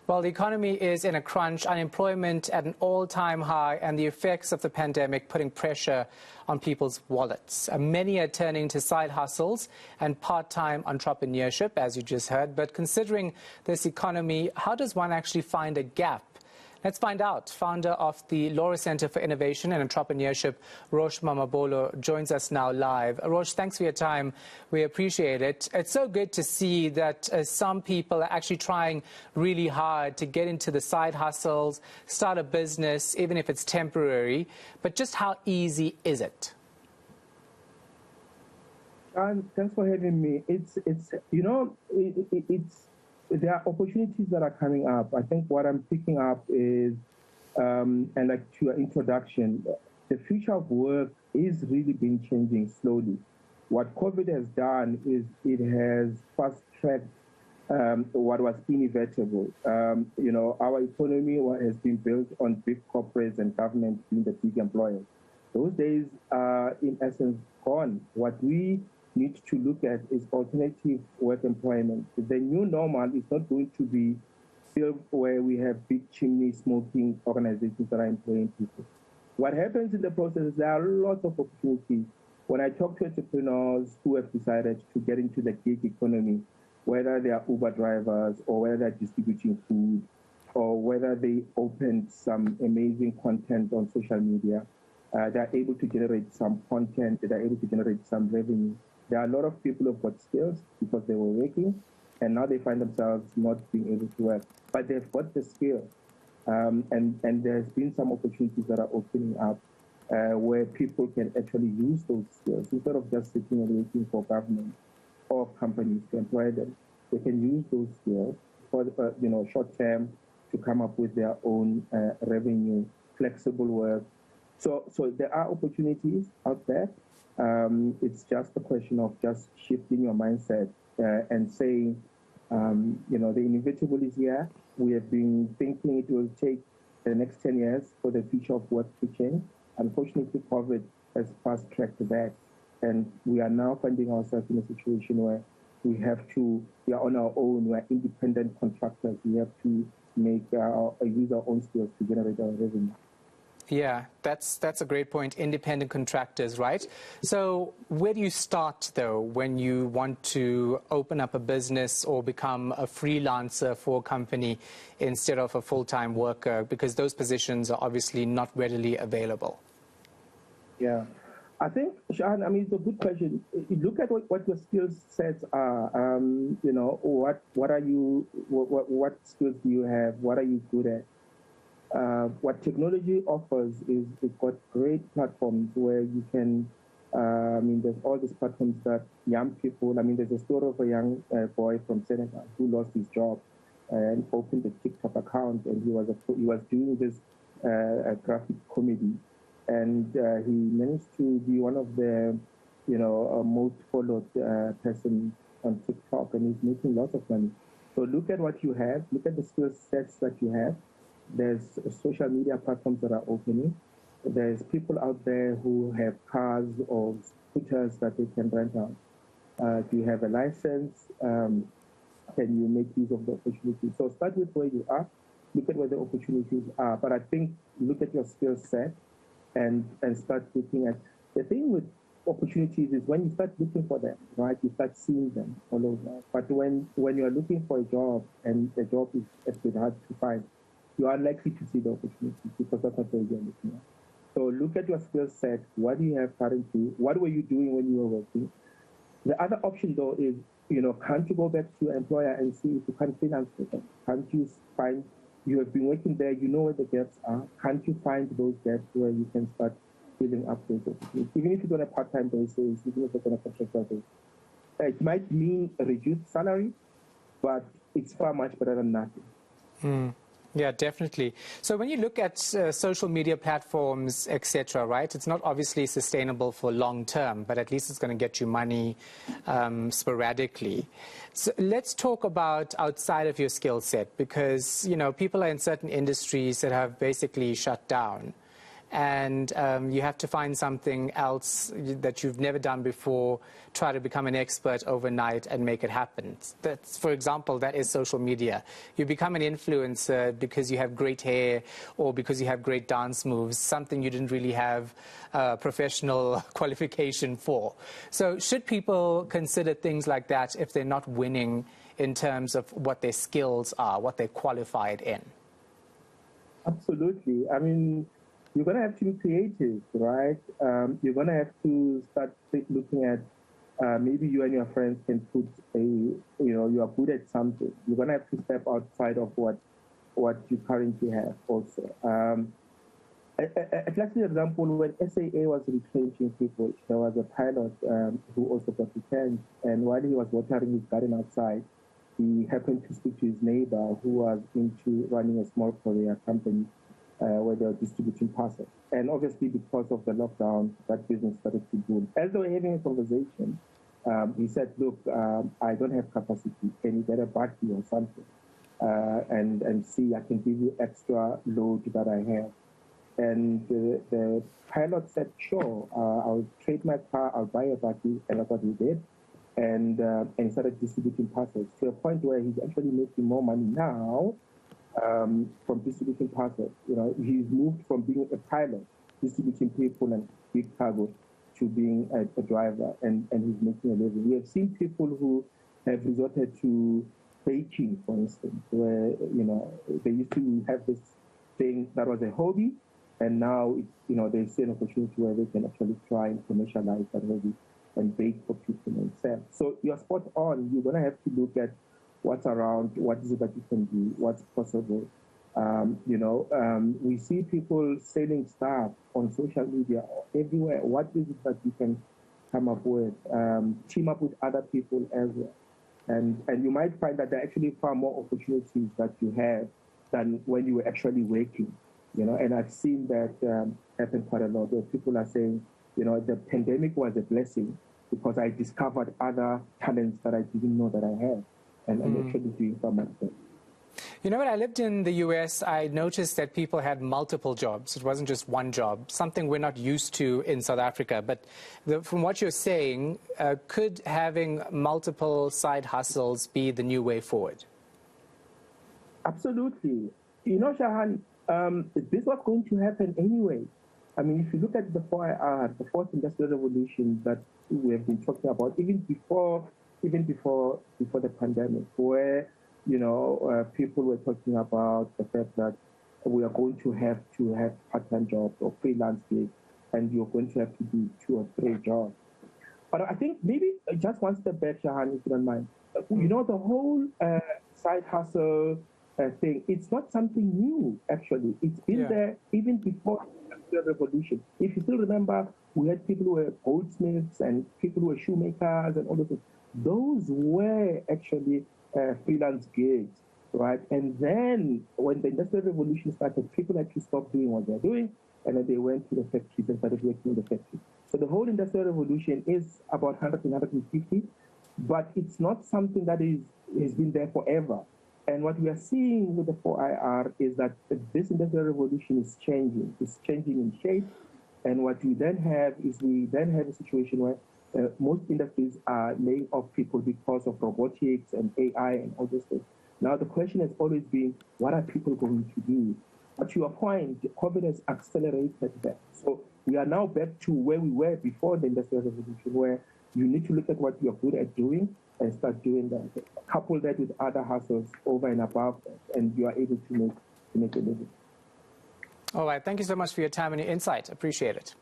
Well, the economy is in a crunch, unemployment at an all-time high, and the effects of the pandemic putting pressure on people's wallets. Many are turning to side hustles and part-time entrepreneurship, as you just heard. But considering this economy, how does one actually find a gap? Let's find out. Founder of the Laura Center for Innovation and Entrepreneurship, Rosh Mamabolo, joins us now live. Rosh, thanks for your time. We appreciate it. It's so good to see that some people are actually trying really hard to get into the side hustles, start a business, even if it's temporary. But just how easy is it? Thanks for having me. There are opportunities that are coming up. I think what I'm picking up is, and like to your introduction, the future of work is really been changing slowly. What COVID has done is it has fast-tracked what was inevitable. Our economy has been built on big corporates and government being the big employers. Those days are, in essence, gone. What we need to look at is alternative work employment. The new normal is not going to be built where we have big chimney smoking organizations that are employing people. What happens in the process is there are lots of opportunities. When I talk to entrepreneurs who have decided to get into the gig economy, whether they are Uber drivers or whether they're distributing food or whether they opened some amazing content on social media, they're able to generate some content, they're able to generate some revenue. There are a lot of people who've got skills because they were working, and now they find themselves not being able to work. But they've got the skill, and there's been some opportunities that are opening up where people can actually use those skills instead of just sitting and waiting for government or companies to employ them. They can use those skills for short term to come up with their own revenue, flexible work. So there are opportunities out there. It's just a question of just shifting your mindset and saying, the inevitable is here. We have been thinking it will take the next 10 years for the future of work to change. Unfortunately, COVID has fast-tracked that. And we are now finding ourselves in a situation where we are on our own, we are independent contractors. We have to use our own skills to generate our revenue. Yeah, that's a great point. Independent contractors, right? So where do you start, though, when you want to open up a business or become a freelancer for a company instead of a full-time worker? Because those positions are obviously not readily available. Yeah, I think, Shahan, it's a good question. You look at what your skill sets are. What skills do you have? What are you good at? What technology offers is it's got great platforms where you can, there's all these platforms that young people, there's a story of a young boy from Senegal who lost his job and opened a TikTok account, and he was doing this graphic comedy, and he managed to be one of the, most followed person on TikTok, and he's making lots of money. So look at what you have, look at the skill sets that you have. There's social media platforms that are opening. There's people out there who have cars or scooters that they can rent out. Do you have a license? Can you make use of the opportunity? So start with where you are, look at where the opportunities are. But I think look at your skill set and start looking at, the thing with opportunities is when you start looking for them, right? You start seeing them all over. But when you're looking for a job and the job is a bit hard to find, you are likely to see the opportunities because that's not where you're looking at. So look at your skill set. What do you have currently? What were you doing when you were working? The other option, though, is, can't you go back to your employer and see if you can freelance with them? Can't you find, you have been working there, you know where the gaps are. Can't you find those gaps where you can start filling up those opportunities? Even if you don't have part-time basis, even if you're on a contractual basis. It might mean a reduced salary, but it's far much better than nothing. Yeah, definitely. So when you look at social media platforms, etc., right, it's not obviously sustainable for long term, but at least it's going to get you money sporadically. So let's talk about outside of your skill set, because, people are in certain industries that have basically shut down. and you have to find something else that you've never done before, try to become an expert overnight and make it happen. That's, for example, that is social media. You become an influencer because you have great hair or because you have great dance moves, something you didn't really have professional qualification for. So should people consider things like that if they're not winning in terms of what their skills are, what they're qualified in? Absolutely. I mean, you're going to have to be creative, right? You're going to have to start looking at maybe you and your friends can put you are good at something. You're going to have to step outside of what you currently have also. A classic example, when SAA was retrenching people, there was a pilot who also got retrenched, and while he was watering his garden outside, he happened to speak to his neighbor who was into running a small courier company where they were distributing parcels. And obviously, because of the lockdown, that business started to boom. As they were having a conversation, he said, look, I don't have capacity. Can you get a buggy or something? And see, I can give you extra load that I have. And the pilot said, sure, I'll trade my car, I'll buy a buggy, and that's what he did. And he started distributing parcels to a point where he's actually making more money now from distributing parcels. You know, he's moved from being a pilot, distributing people and big cargo, to being a driver, and he's making a living. We have seen people who have resorted to baking, for instance, where, you know, they used to have this thing that was a hobby, and now, they see an opportunity where they can actually try and commercialize that hobby and bake for people and sell. So you're spot on. You're going to have to look at what's around, what is it that you can do, what's possible. We see people selling stuff on social media everywhere. What is it that you can come up with? Team up with other people as well. And you might find that there are actually far more opportunities that you have than when you were actually working. And I've seen that happen quite a lot, where people are saying, the pandemic was a blessing because I discovered other talents that I didn't know that I had, and I'm actually doing for myself. You know, when I lived in the US, I noticed that people had multiple jobs. It wasn't just one job, something we're not used to in South Africa. But from what you're saying, could having multiple side hustles be the new way forward? Absolutely. Shahan, this was going to happen anyway. I mean, if you look at the 4IR, the fourth industrial revolution that we have been talking about, even before the pandemic, where people were talking about the fact that we are going to have part-time jobs or freelance gigs, and you're going to have to do 2 or 3 jobs. But I think maybe just one step back, Shahan, if you don't mind. The whole side hustle thing, it's not something new, actually. It's been there even before the revolution. If you still remember, we had people who were goldsmiths and people who were shoemakers and all those things. Those were actually freelance gigs, right? And then when the Industrial Revolution started, people actually stopped doing what they're doing, and then they went to the factories and started working in the factory. So the whole Industrial Revolution is about 100 to 150, but it's not something that has been there forever. And what we are seeing with the 4IR is that this Industrial Revolution is changing. It's changing in shape. And what we then have is a situation where most industries are laying off people because of robotics and AI and all those things. Now, the question has always been, what are people going to do? But to your point, COVID has accelerated that. So we are now back to where we were before the Industrial Revolution, where you need to look at what you're good at doing and start doing that. Couple that with other hustles over and above that, and you are able to make a living. All right. Thank you so much for your time and your insight. Appreciate it.